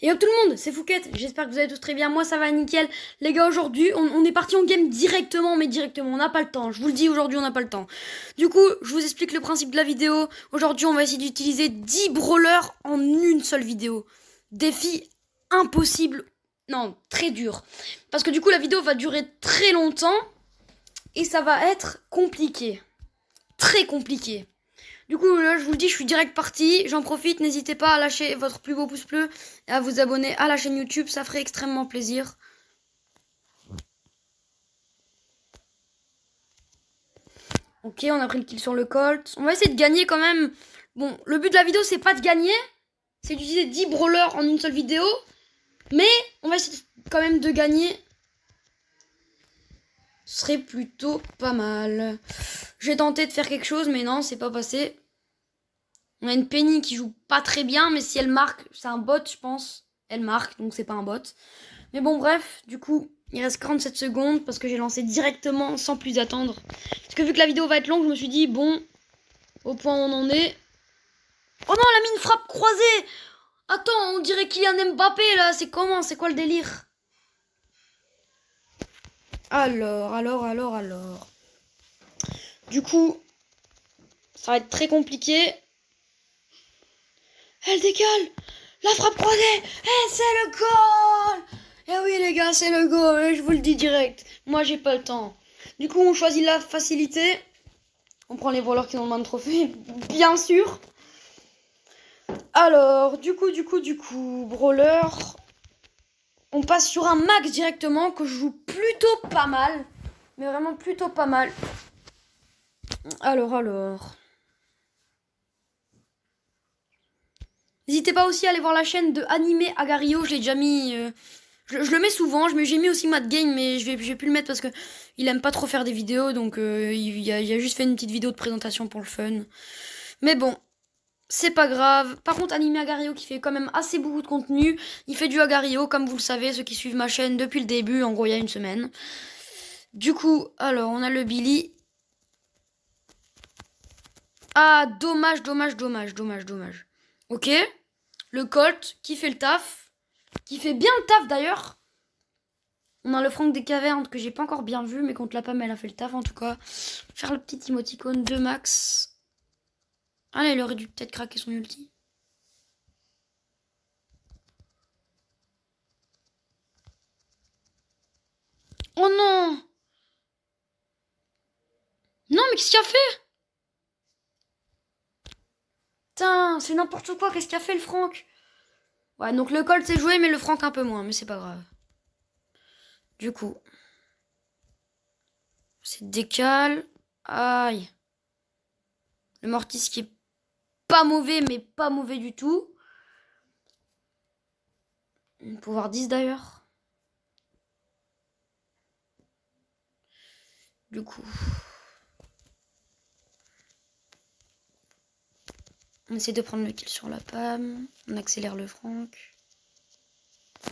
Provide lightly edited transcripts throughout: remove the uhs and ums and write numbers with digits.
Et hop tout le monde, c'est Fouquet, j'espère que vous allez tous très bien, moi ça va nickel. Les gars, aujourd'hui, on est parti en game directement, mais directement, on n'a pas le temps, je vous le dis, aujourd'hui on n'a pas le temps. Du coup, je vous explique le principe de la vidéo. Aujourd'hui, on va essayer d'utiliser 10 brawlers en une seule vidéo. Défi impossible, non, très dur. Parce que du coup, la vidéo va durer très longtemps, et ça va être compliqué. Très compliqué. Du coup, là, je vous le dis, je suis direct parti. J'en profite, n'hésitez pas à lâcher votre plus beau pouce bleu et à vous abonner à la chaîne YouTube, ça ferait extrêmement plaisir. Ok, on a pris le kill sur le Colt. On va essayer de gagner quand même. Bon, le but de la vidéo, c'est pas de gagner, c'est d'utiliser 10 brawlers en une seule vidéo. Mais on va essayer quand même de gagner. Ce serait plutôt pas mal. J'ai tenté de faire quelque chose, mais non, c'est pas passé. On a une Penny qui joue pas très bien, mais si elle marque, c'est un bot, je pense. Elle marque, donc c'est pas un bot. Mais bon, bref, du coup, il reste 47 secondes parce que j'ai lancé directement sans plus attendre. Parce que vu que la vidéo va être longue, je me suis dit, bon, au point où on en est. Oh non, elle a mis une frappe croisée! Attends, on dirait Kylian Mbappé là, c'est comment? C'est quoi le délire? Alors. Du coup, ça va être très compliqué. Elle décale! La frappe croisée! Eh, c'est le goal! Eh oui, les gars, c'est le goal, je vous le dis direct. Moi, j'ai pas le temps. Du coup, on choisit la facilité. On prend les voleurs qui ont le moins de trophées, bien sûr. Alors, du coup, brawler. On passe sur un max directement que je joue plutôt pas mal. Mais vraiment plutôt pas mal. Alors. N'hésitez pas aussi à aller voir la chaîne de Animé Agario, je l'ai déjà mis... Je le mets souvent, j'ai mis aussi Mad Game, mais je vais plus le mettre parce que il aime pas trop faire des vidéos, donc il a juste fait une petite vidéo de présentation pour le fun. Mais bon, c'est pas grave. Par contre, Animé Agario qui fait quand même assez beaucoup de contenu, il fait du Agario, comme vous le savez, ceux qui suivent ma chaîne depuis le début, en gros il y a une semaine. Du coup, alors, on a le Billy. Ah, dommage. Ok, le Colt qui fait le taf, qui fait bien le taf d'ailleurs. On a le Franck des cavernes que j'ai pas encore bien vu, mais contre la Pam, elle a fait le taf en tout cas. Faire le petit emoticône de Max. Ah là, il aurait dû peut-être craquer son ulti. Oh non! Non, mais qu'est-ce qu'il a fait? Putain, c'est n'importe quoi, qu'est-ce qu'il a fait le Franck? Ouais, donc le Colt c'est joué, mais le Franck un peu moins, mais c'est pas grave. Du coup. C'est décale. Aïe. Le Mortis qui est pas mauvais, mais pas mauvais du tout. Pouvoir 10 d'ailleurs. Du coup. On essaie de prendre le kill sur la Pam. On accélère le Franck.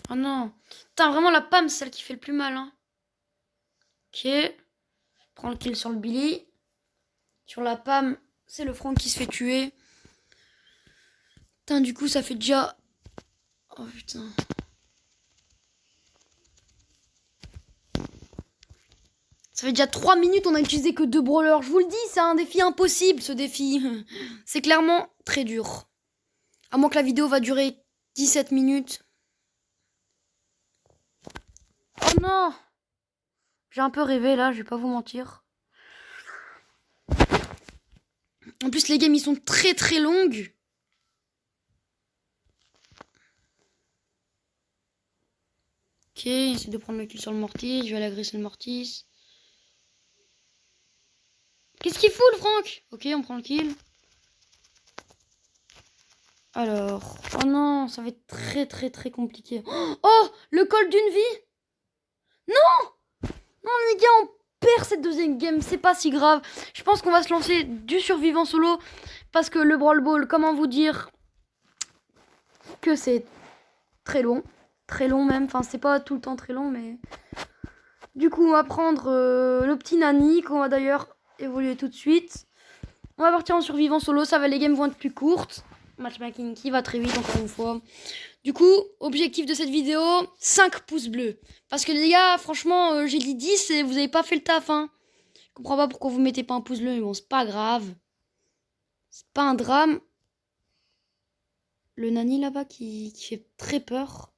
Oh non. Putain, vraiment la Pam, c'est celle qui fait le plus mal. Hein. Ok. Prends le kill sur le Billy. Sur la Pam, c'est le Franck qui se fait tuer. Putain, du coup, ça fait déjà... Oh putain. Ça fait déjà 3 minutes, on a utilisé que 2 brawlers. Je vous le dis, c'est un défi impossible, ce défi. C'est clairement très dur. À moins que la vidéo va durer 17 minutes. Oh non! J'ai un peu rêvé là, je vais pas vous mentir. En plus, les games, ils sont très très longues. Ok, j'essaie de prendre le kill sur le Mortis. Je vais aller agresser le Mortis. Qu'est-ce qu'il fout le Franck? Ok, on prend le kill. Alors, oh non, ça va être très très très compliqué. Oh, le call d'une vie? Non! Non les gars, on perd cette deuxième game, c'est pas si grave. Je pense qu'on va se lancer du survivant solo. Parce que le Brawl Ball, comment vous dire que c'est très long. Très long même, enfin c'est pas tout le temps très long, mais... Du coup, on va prendre le petit Nani, qu'on va d'ailleurs évoluer tout de suite. On va partir en survivant solo, ça va, les games vont être plus courtes. matchmaking qui va très vite encore une fois. Du coup, objectif de cette vidéo, 5 pouces bleus. Parce que les gars, franchement, j'ai dit 10 et vous avez pas fait le taf, hein. Je comprends pas pourquoi vous mettez pas un pouce bleu, mais bon, c'est pas grave. C'est pas un drame. Le nani là-bas qui fait très peur.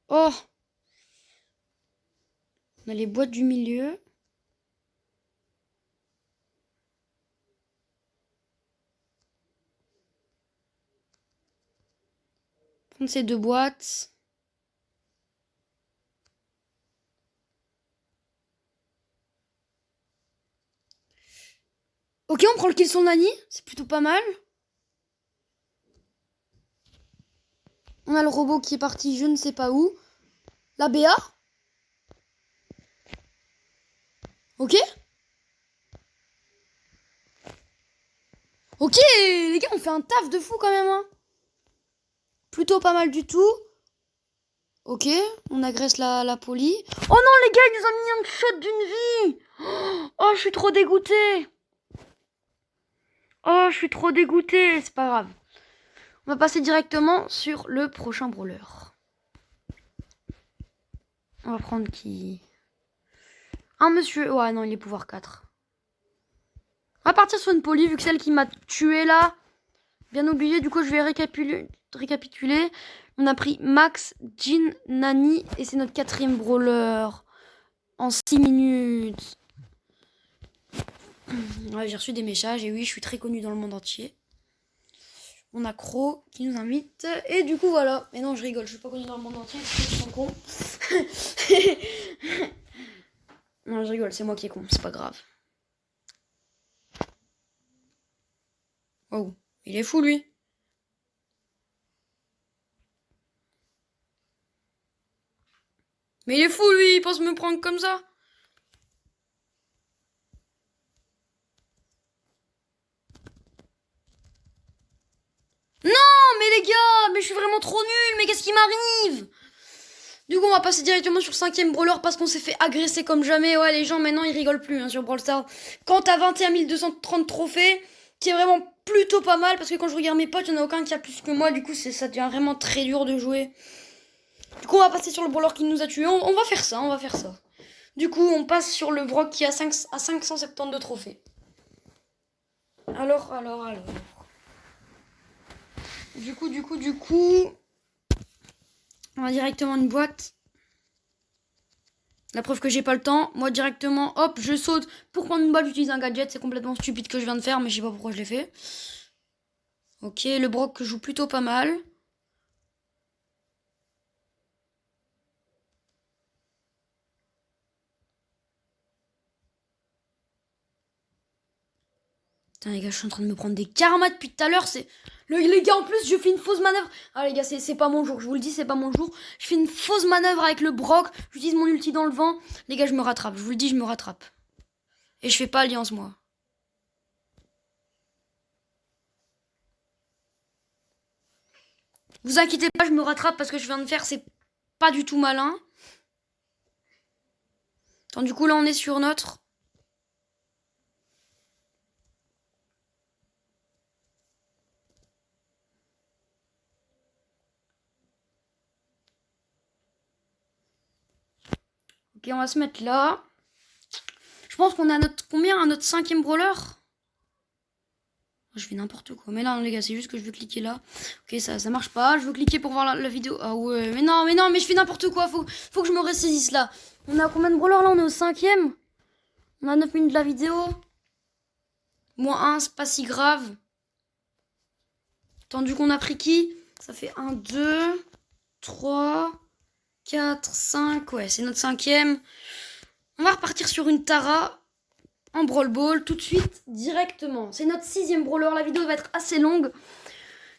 Oh! On a les boîtes du milieu. Prendre ces 2 boîtes. Ok, on prend le kill sur Nani. C'est plutôt pas mal. On a le robot qui est parti je ne sais pas où. La BA. Ok. Ok, les gars, on fait un taf de fou quand même, hein. Plutôt pas mal du tout. Ok, on agresse la poli. Oh non, les gars, ils nous ont mis un shot d'une vie. Oh, je suis trop dégoûté. Oh, je suis trop dégoûté. C'est pas grave. On va passer directement sur le prochain brawler. On va prendre qui? Un monsieur. Ouais, non, il est pouvoir 4. On va partir sur une poli, vu que celle qui m'a tué là. Bien oublié, du coup, je vais récapituler. On a pris Max, Jin, Nani, et c'est notre 4e brawler. En 6 minutes. Ouais, j'ai reçu des messages, et oui, je suis très connue dans le monde entier. On a Crow qui nous invite, et du coup, voilà. Mais non, je rigole, je suis pas connue dans le monde entier, parce que je suis con. Non, je rigole, c'est moi qui est con, c'est pas grave. Oh, il est fou, lui. Mais il est fou, lui, il pense me prendre comme ça. Non, mais les gars, mais je suis vraiment trop nulle, mais qu'est-ce qui m'arrive? Du coup, on va passer directement sur 5e brawler parce qu'on s'est fait agresser comme jamais. Ouais, les gens, maintenant, ils rigolent plus hein, sur Brawl Stars. Quand t'as 21 230 trophées, qui est vraiment plutôt pas mal, parce que quand je regarde mes potes, il n'y en a aucun qui a plus que moi. Du coup, ça devient vraiment très dur de jouer. Du coup, on va passer sur le brawler qui nous a tués. On va faire ça, on va faire ça. Du coup, on passe sur le Brock qui a 572 trophées. Alors. Du coup... On va directement une boîte. La preuve que j'ai pas le temps. Moi directement, hop, je saute. Pour prendre une balle, j'utilise un gadget. C'est complètement stupide que je viens de faire, mais je sais pas pourquoi je l'ai fait. Ok, le Brock joue plutôt pas mal. Putain les gars, je suis en train de me prendre des karmas depuis tout à l'heure. Les gars, en plus, je fais une fausse manœuvre. Ah les gars, c'est pas mon jour, je vous le dis, c'est pas mon jour. Je fais une fausse manœuvre avec le Brock. J'utilise mon ulti dans le vent. Les gars, je me rattrape, je vous le dis, je me rattrape. Et je fais pas alliance, moi. Vous inquiétez pas, je me rattrape parce que je viens de faire, c'est pas du tout malin. Attends, du coup, là, on est sur notre... Ok, on va se mettre là. Je pense qu'on a notre... Combien? Notre 5e brawler? Je fais n'importe quoi. Mais là, les gars, c'est juste que je veux cliquer là. Ok, ça marche pas. Je veux cliquer pour voir la vidéo. Ah ouais, mais non, mais je fais n'importe quoi. Faut que je me ressaisisse là. On a combien de brawlers là? On est au 5e. On a 9 minutes de la vidéo. -1, c'est pas si grave. Attendu qu'on a pris qui? Ça fait 1, 2, 3, 4, 5. Ouais, c'est notre 5e. On va repartir sur une Tara. En Brawl Ball tout de suite directement. C'est notre 6e brawler. La vidéo va être assez longue.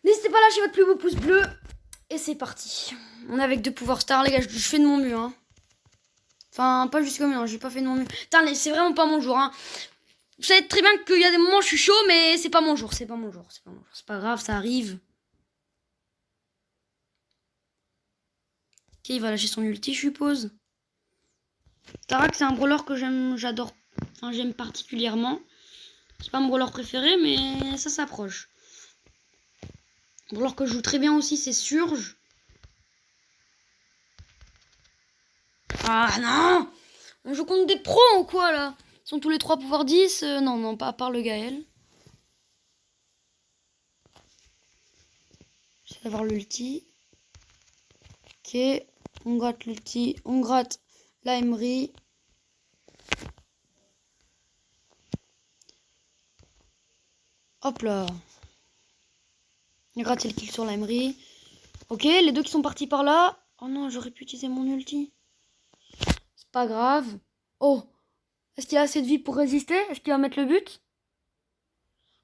N'hésitez pas à lâcher votre plus beau pouce bleu. Et c'est parti. On est avec 2 pouvoirs stars, les gars. Je fais de mon mieux. Hein. Enfin, pas jusqu'au mieux. J'ai pas fait de mon mieux. Putain, c'est vraiment pas mon jour. Hein. Vous savez très bien qu'il y a des moments où je suis chaud, mais c'est pas mon jour. C'est pas mon jour. C'est pas grave, ça arrive. Ok, il va lâcher son ulti, je suppose. Tarak, c'est un brawler que j'adore. Enfin, j'aime particulièrement. C'est pas mon brawler préféré, mais ça s'approche. Alors que je joue très bien aussi, c'est Surge. Ah non! On joue contre des pros ou quoi là? Ils sont tous les 3 pouvoir 10. Non, non, pas à part le Gaël. J'essaie d'avoir l'ulti. Ok, on gratte l'ulti, on gratte la Emery. Hop là. On gratte le kill sur la Emery. Ok, les deux qui sont partis par là. Oh non, j'aurais pu utiliser mon ulti. C'est pas grave. Oh, est-ce qu'il a assez de vie pour résister? Est-ce qu'il va mettre le but?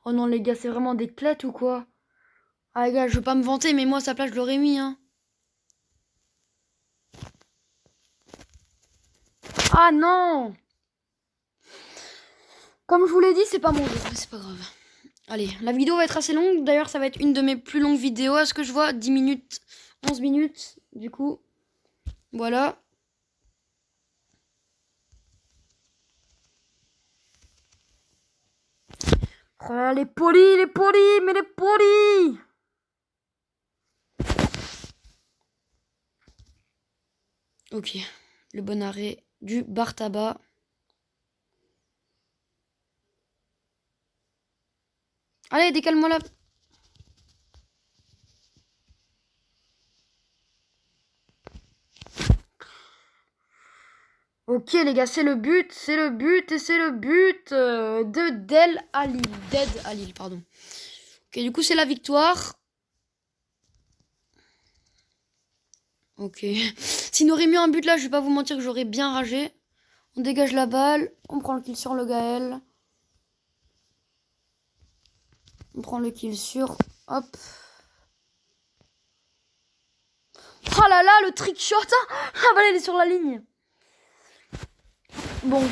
Oh non les gars, c'est vraiment des clettes ou quoi? Ah les gars, je veux pas me vanter, mais moi à sa place, je l'aurais mis, hein. Ah non! Comme je vous l'ai dit, c'est pas mon jeu, mais c'est pas grave. Allez, la vidéo va être assez longue. D'ailleurs, ça va être une de mes plus longues vidéos. À ce que je vois, 10 minutes, 11 minutes. Du coup, voilà. Oh là, les polis, mais les polis! Ok, le bon arrêt du bar tabac. Allez, décale-moi là. Ok les gars, c'est le but, et c'est le but de Del Halil. Dead Halil, pardon. Ok, du coup c'est la victoire. Ok. S'il n'aurait mis un but là, je vais pas vous mentir que j'aurais bien ragé. On dégage la balle, on prend le kill sur le Gaël. On prend le kill sur... Hop. Oh là là, le trick shot. La balle elle est sur la ligne. Bon.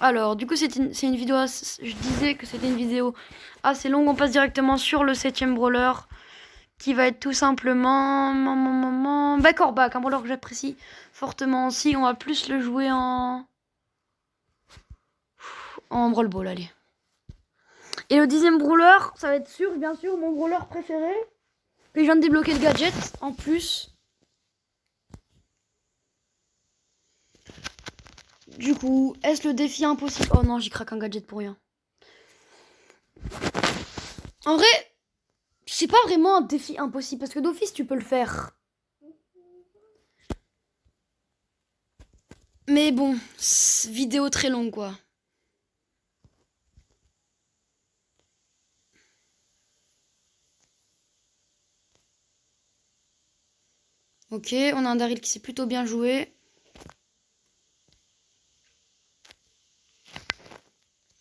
Alors, du coup, c'est une vidéo... Je disais que c'était une vidéo assez longue. On passe directement sur le 7ème brawler. Qui va être tout simplement... Back-or-back, un brawler que j'apprécie fortement aussi. On va plus le jouer en Brawl Ball, allez. Et le 10ème brawler, ça va être sûr, bien sûr, mon brawler préféré. Puis je viens de débloquer le gadget, en plus. Du coup, est-ce le défi impossible? Oh non, j'y craque un gadget pour rien. En vrai, c'est pas vraiment un défi impossible, parce que d'office, tu peux le faire. Mais bon, vidéo très longue, quoi. Ok, on a un Daryl qui s'est plutôt bien joué.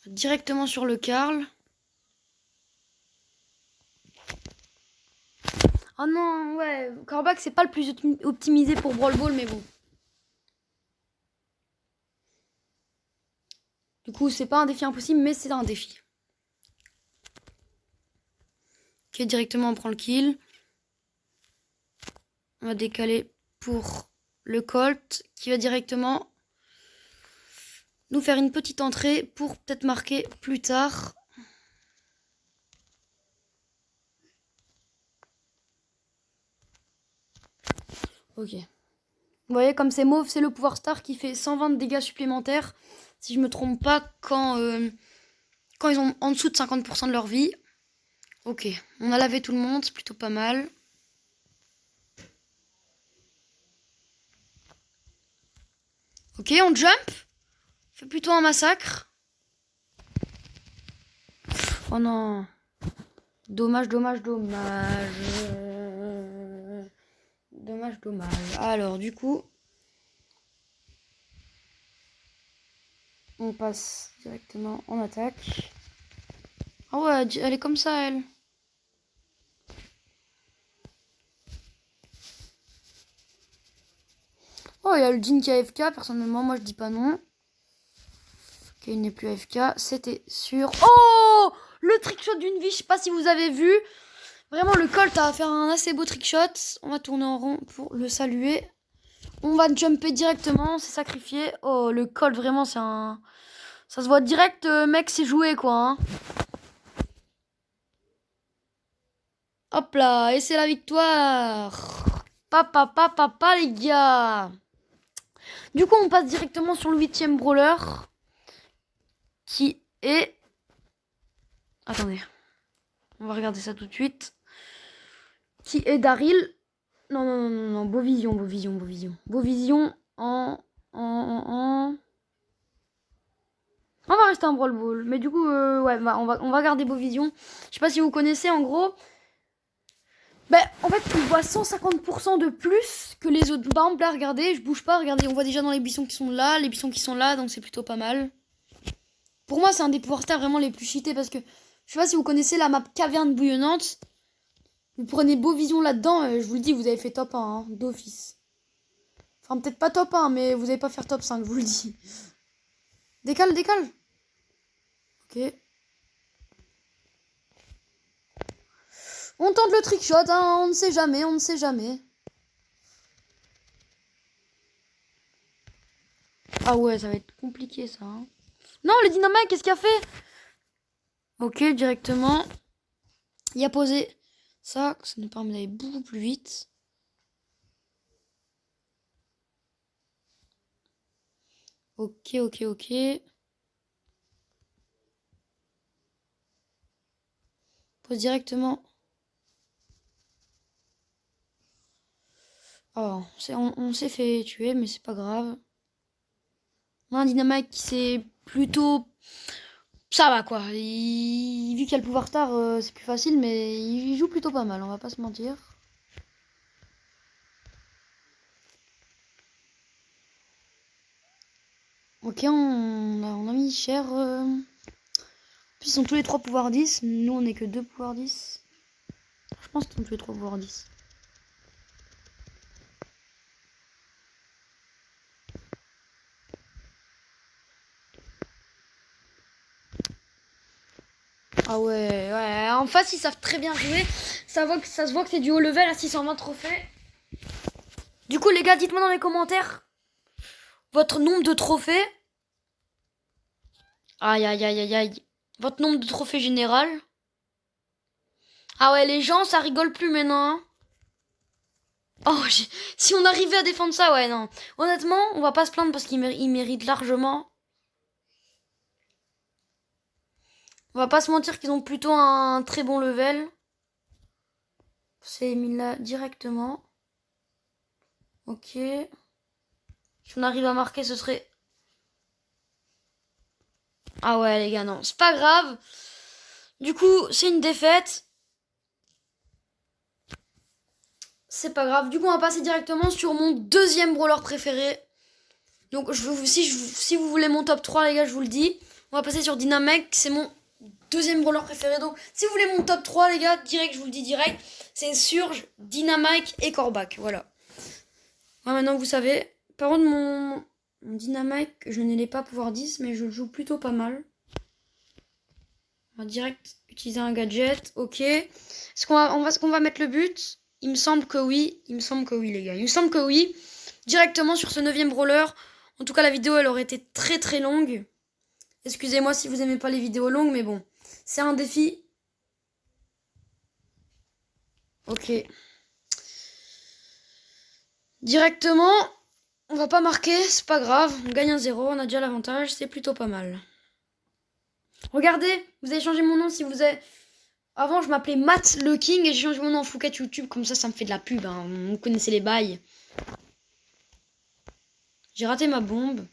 Directement sur le Karl. Oh non, ouais, Corbac c'est pas le plus optimisé pour Brawl Ball, mais bon. Du coup, c'est pas un défi impossible, mais c'est un défi. Ok, directement on prend le kill. On va décaler pour le Colt, qui va directement nous faire une petite entrée pour peut-être marquer plus tard. Ok. Vous voyez, comme c'est mauve, c'est le pouvoir star qui fait 120 de dégâts supplémentaires. Si je me trompe pas, quand ils ont en dessous de 50% de leur vie. Ok, on a lavé tout le monde, c'est plutôt pas mal. Ok, on jump. On fait plutôt un massacre. Oh non. Dommage, dommage, dommage. Dommage, dommage. Alors, du coup, on passe directement en attaque. Ah ouais, elle est comme ça, elle. Oh, il y a le Jin qui est AFK. Personnellement, moi, je dis pas non. Ok, il n'est plus AFK. C'était sûr. Oh, le trickshot d'une vie. Je sais pas si vous avez vu. Vraiment, le Colt a fait un assez beau trickshot. On va tourner en rond pour le saluer. On va jumper directement. C'est sacrifié. Oh, le Colt, vraiment, c'est un... Ça se voit direct, mec, c'est joué, quoi. Hein. Hop là, et c'est la victoire. Papa, les gars. Du coup, on passe directement sur le 8e brawler. Qui est... Attendez. On va regarder ça tout de suite. Qui est Daryl. Non. Beauvision. Beauvision en... On va rester en Brawl Ball. Mais du coup, ouais, on va garder Beauvision. Je sais pas si vous connaissez, en gros. Ben, en fait, on voit 150% de plus que les autres. Par exemple, là, regardez, je bouge pas. Regardez, on voit déjà dans les buissons qui sont là. Les buissons qui sont là, donc c'est plutôt pas mal. Pour moi, c'est un des pouvoirs terre vraiment les plus cheatés parce que je sais pas si vous connaissez la map caverne bouillonnante. Vous prenez Beauvision là-dedans, je vous le dis, vous avez fait top 1, hein, d'office. Enfin, peut-être pas top 1, mais vous n'allez pas faire top 5, je vous le dis. Décale. Ok. On tente le trickshot, hein, on ne sait jamais. Ah ouais, ça va être compliqué ça. Hein. Non, le dynamite, qu'est-ce qu'il a fait? Ok, directement. Il a posé ça nous permet d'aller beaucoup plus vite. Ok. Pose directement. Oh, on s'est fait tuer, mais c'est pas grave. On a un dynamite qui s'est plutôt... Ça va quoi. Vu qu'il y a le pouvoir tard, c'est plus facile, mais il joue plutôt pas mal, on va pas se mentir. Ok, on a mis cher. Puis ils sont tous les 3 pouvoirs 10. Nous, on est que 2 pouvoirs 10. Je pense qu'ils sont tous les 3 pouvoirs 10. Ah ouais. En face, ils savent très bien jouer. Ça se voit que c'est du haut level à 620 trophées. Du coup, les gars, dites-moi dans les commentaires votre nombre de trophées. Aïe. Votre nombre de trophées général. Ah ouais, les gens, ça rigole plus maintenant. Hein. Oh, si on arrivait à défendre ça, ouais, non. Honnêtement, on va pas se plaindre parce qu'il mérite largement. On va pas se mentir qu'ils ont plutôt un très bon level. C'est mis là directement. Ok. Si on arrive à marquer, ce serait... Ah ouais, les gars, non. C'est pas grave. Du coup, c'est une défaite. C'est pas grave. Du coup, on va passer directement sur mon 2e brawler préféré. Donc, si vous voulez mon top 3, les gars, je vous le dis. On va passer sur Dynamite. C'est mon 2e brawler préféré. Donc, si vous voulez mon top 3, les gars, direct, je vous le dis direct. C'est Surge, Dynamite et Corbac. Voilà. Ouais, maintenant, vous savez. Par contre, mon Dynamite, je ne l'ai pas pouvoir 10, mais je le joue plutôt pas mal. On va direct utiliser un gadget. Ok. Est-ce qu'on va mettre le but? Il me semble que oui, les gars. Il me semble que oui. Directement sur ce 9e brawler. En tout cas, la vidéo, elle aurait été très très longue. Excusez-moi si vous aimez pas les vidéos longues, mais bon. C'est un défi. Ok. Directement, on va pas marquer, c'est pas grave. On gagne un 0, on a déjà l'avantage, c'est plutôt pas mal. Regardez, vous avez changé mon nom si vous avez... Avant, je m'appelais Matt le King et j'ai changé mon nom en Fouquet YouTube. Comme ça me fait de la pub. Hein. Vous connaissez les bails. J'ai raté ma bombe.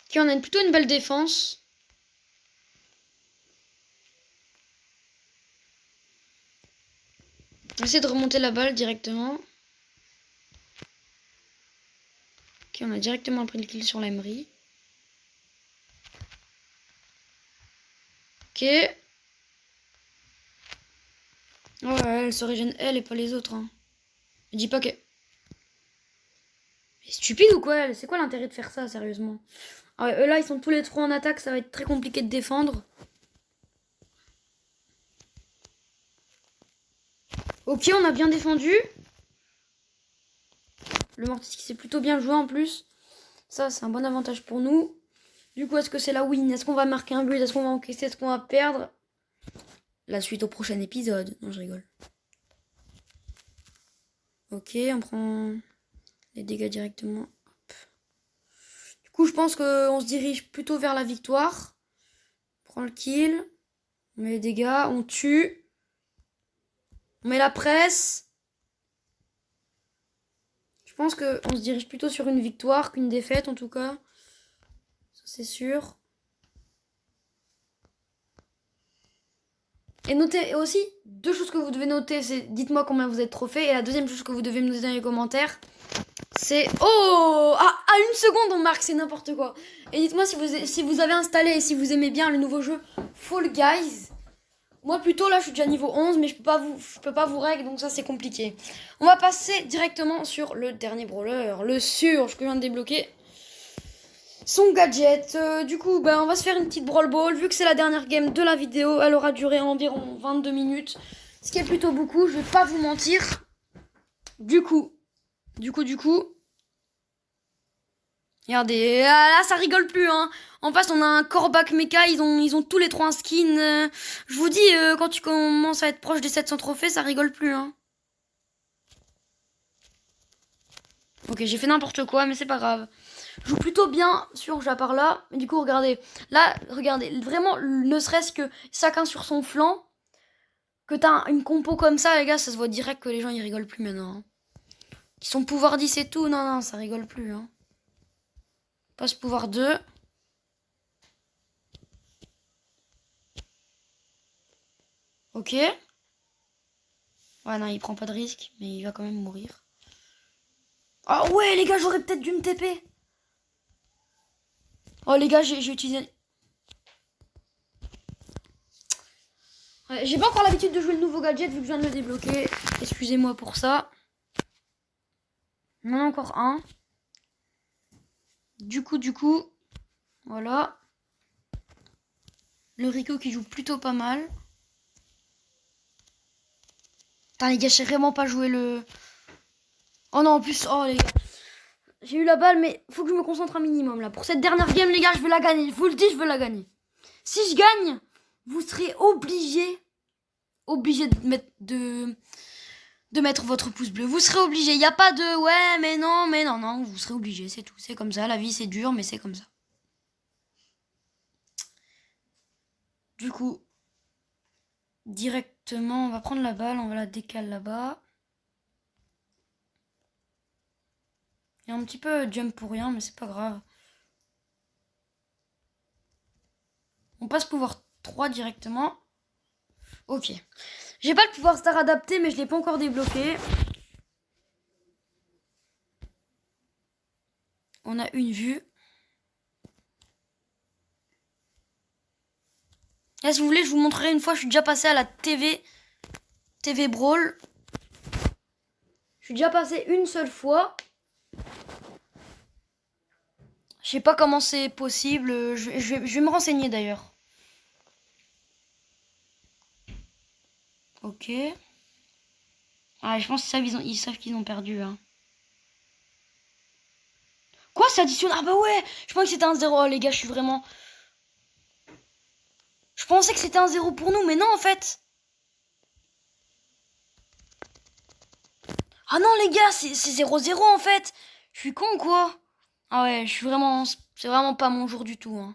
Ok, on a plutôt une belle défense. On va essayer de remonter la balle directement. Ok, on a directement pris le kill sur l'Emery. Ok. Ouais, elle se régène elle et pas les autres. Hein. Je dis pas que... Mais stupide ou quoi? C'est quoi l'intérêt de faire ça, sérieusement? Ah ouais, eux là, ils sont tous les 3 en attaque, ça va être très compliqué de défendre. Ok, on a bien défendu. Le mortier qui s'est plutôt bien joué en plus. Ça, c'est un bon avantage pour nous. Du coup, est-ce que c'est la win? Est-ce qu'on va marquer un but? Est-ce qu'on va encaisser? Est-ce qu'on va perdre? La suite au prochain épisode. Non, je rigole. Ok, on prend les dégâts directement. Hop. Du coup, je pense qu'on se dirige plutôt vers la victoire. On prend le kill. On met les dégâts. On tue. On met la presse. Je pense qu'on se dirige plutôt sur une victoire qu'une défaite, en tout cas. Ça, c'est sûr. Et notez aussi, deux choses que vous devez noter, c'est dites-moi combien vous êtes trophée. Et la deuxième chose que vous devez me noter dans les commentaires, c'est... Oh, à une seconde on marque, c'est n'importe quoi. Et dites-moi si vous avez installé et si vous aimez bien le nouveau jeu Fall Guys. Moi plutôt là je suis déjà niveau 11 mais je peux pas vous règle, donc ça c'est compliqué. On va passer directement sur le dernier brawler, le Surge que je viens de débloquer. Son gadget, du coup on va se faire une petite brawl ball. Vu que c'est la dernière game de la vidéo, elle aura duré environ 22 minutes. Ce qui est plutôt beaucoup, je vais pas vous mentir. Du coup. Regardez, là ça rigole plus hein. En face on a un Kor'bak Mecha, ils ont tous les trois un skin. Je vous dis, quand tu commences à être proche des 700 trophées, ça rigole plus hein. Ok, j'ai fait n'importe quoi, mais c'est pas grave. Je joue plutôt bien sur à part là. Mais du coup, regardez. Là, regardez. Vraiment, ne serait-ce que chacun sur son flanc. Que t'as une compo comme ça, les gars, ça se voit direct que les gens, ils rigolent plus maintenant. Hein. Ils sont pouvoir 10 et tout. Non, ça rigole plus. Hein. Passe pouvoir 2. Ok. Ouais, non, il prend pas de risque. Mais il va quand même mourir. Oh ouais, les gars, j'aurais peut-être dû me TP. Oh les gars, j'ai utilisé... Ouais, j'ai pas encore l'habitude de jouer le nouveau gadget vu que je viens de le débloquer. Excusez-moi pour ça. On en a encore un. Du coup, voilà. Le Rico qui joue plutôt pas mal. Putain les gars, j'ai vraiment pas joué le... Oh non, en plus, oh les gars. J'ai eu la balle, mais faut que je me concentre un minimum là. Pour cette dernière game, les gars, je veux la gagner. Je vous le dis, je veux la gagner. Si je gagne, vous serez obligés de mettre votre pouce bleu. Vous serez obligés. Il n'y a pas de ouais, mais non. Vous serez obligés, c'est tout. C'est comme ça. La vie, c'est dur, mais c'est comme ça. Du coup, directement, on va prendre la balle. On va la décaler là-bas. Il y a un petit peu jump pour rien, mais c'est pas grave. On passe pouvoir 3 directement. Ok. J'ai pas le pouvoir star adapté, mais je l'ai pas encore débloqué. On a une vue. Là, si vous voulez, je vous montrerai une fois. Je suis déjà passé à la TV Brawl. Je suis déjà passé une seule fois. Je sais pas comment c'est possible. Je vais me renseigner d'ailleurs. Ok. Ah, je pense que ça, ils savent qu'ils ont perdu. Hein. Quoi, ça additionne? Ah bah ouais, je pensais que c'était un 0. Oh, les gars, je suis vraiment... Je pensais que c'était un 0 pour nous, mais non, en fait. Ah non, les gars, c'est 0-0, en fait. Je suis con, quoi. Ah ouais, je suis vraiment... C'est vraiment pas mon jour du tout, hein.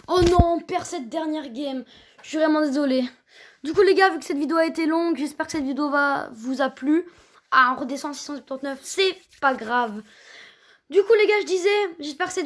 Oh non, on perd cette dernière game. Je suis vraiment désolée. Du coup, les gars, vu que cette vidéo a été longue, j'espère que cette vidéo vous a plu. Ah, on redescend à 679, c'est pas grave. Du coup, les gars, je disais, j'espère que cette vidéo...